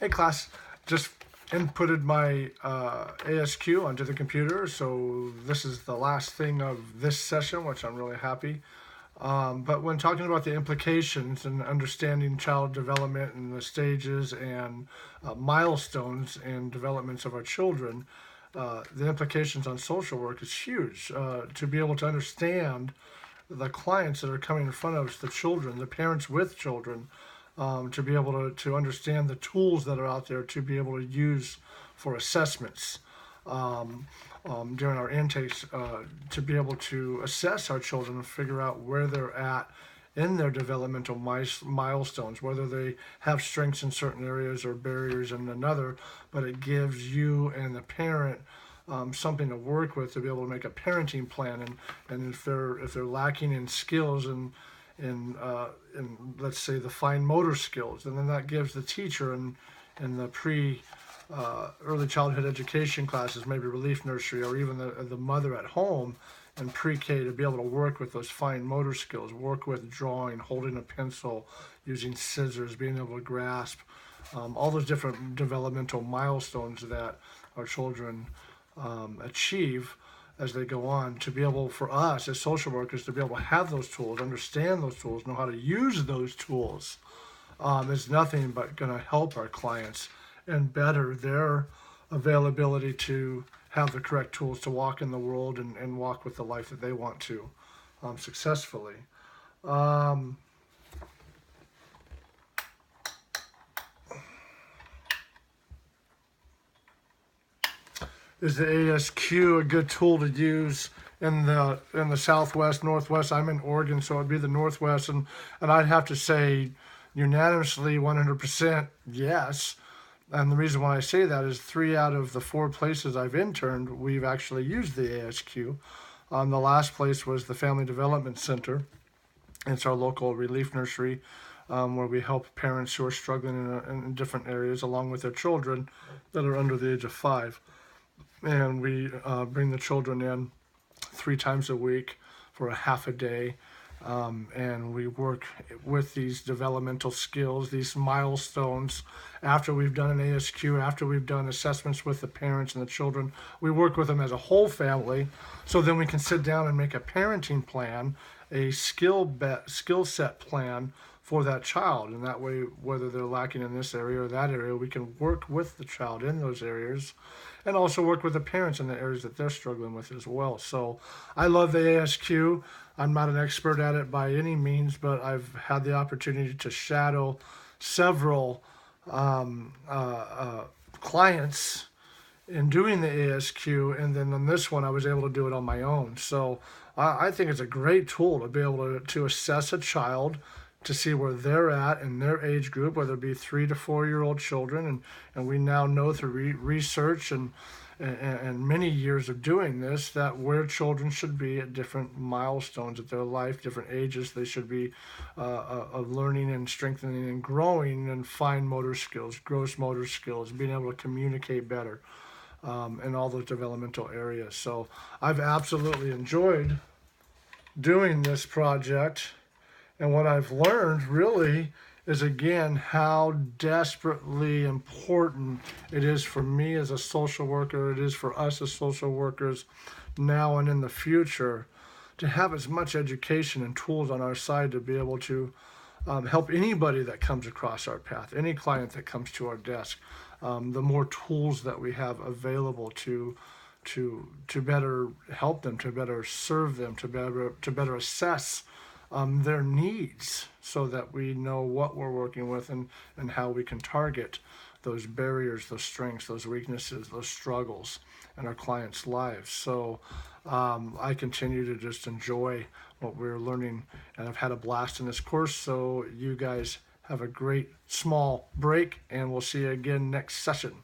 Hey class, just inputted my ASQ onto the computer, so this is the last thing of this session, which I'm really happy. But when talking about the implications and understanding child development and the stages and milestones and developments of our children, the implications on social work is huge. To be able to understand the clients that are coming in front of us, the children, the parents with children, to be able to understand the tools that are out there to be able to use for assessments during our intakes, to be able to assess our children and figure out where they're at in their developmental milestones, whether they have strengths in certain areas or barriers in another, but it gives you and the parent something to work with to be able to make a parenting plan, and if they're lacking in skills and in let's say the fine motor skills, and then that gives the teacher in the early childhood education classes, maybe relief nursery, or even the mother at home and pre-K, to be able to work with those fine motor skills, work with drawing, holding a pencil, using scissors, being able to grasp, all those different developmental milestones that our children achieve as they go on. To be able, for us as social workers, to be able to have those tools, understand those tools, know how to use those tools, is nothing but going to help our clients and better their availability to have the correct tools to walk in the world and walk with the life that they want to successfully. Is the ASQ a good tool to use in the Southwest, Northwest? I'm in Oregon, so it'd be the Northwest, and I'd have to say unanimously 100% yes. And the reason why I say that is 3 out of the 4 places I've interned, we've actually used the ASQ. The last place was the Family Development Center. It's our local relief nursery, where we help parents who are struggling in different areas along with their children that are under the age of 5. And we bring the children in 3 times a week for a half a day, and we work with these developmental skills, these milestones. After we've done an ASQ, after we've done assessments with the parents and the children, we work with them as a whole family, so then we can sit down and make a parenting plan, a skill set plan for that child. And that way, whether they're lacking in this area or that area, we can work with the child in those areas and also work with the parents in the areas that they're struggling with as well. So I love the ASQ. I'm not an expert at it by any means, but I've had the opportunity to shadow several clients in doing the ASQ, and then on this one I was able to do it on my own. So I think it's a great tool to be able to assess a child, to see where they're at in their age group, whether it be 3 to 4-year-old children, and we now know through research and many years of doing this that where children should be at different milestones of their life, different ages, they should be of learning and strengthening and growing and fine motor skills, gross motor skills, being able to communicate better, in all those developmental areas. So I've absolutely enjoyed doing this project. And what I've learned really is, again, how desperately important it is for me as a social worker, it is for us as social workers now and in the future, to have as much education and tools on our side to be able to help anybody that comes across our path, any client that comes to our desk. The more tools that we have available to better help them, to better serve them, to better assess their needs, so that we know what we're working with and how we can target those barriers, those strengths, those weaknesses, those struggles in our clients' lives. So I continue to just enjoy what we're learning, and I've had a blast in this course. So you guys have a great small break, and we'll see you again next session.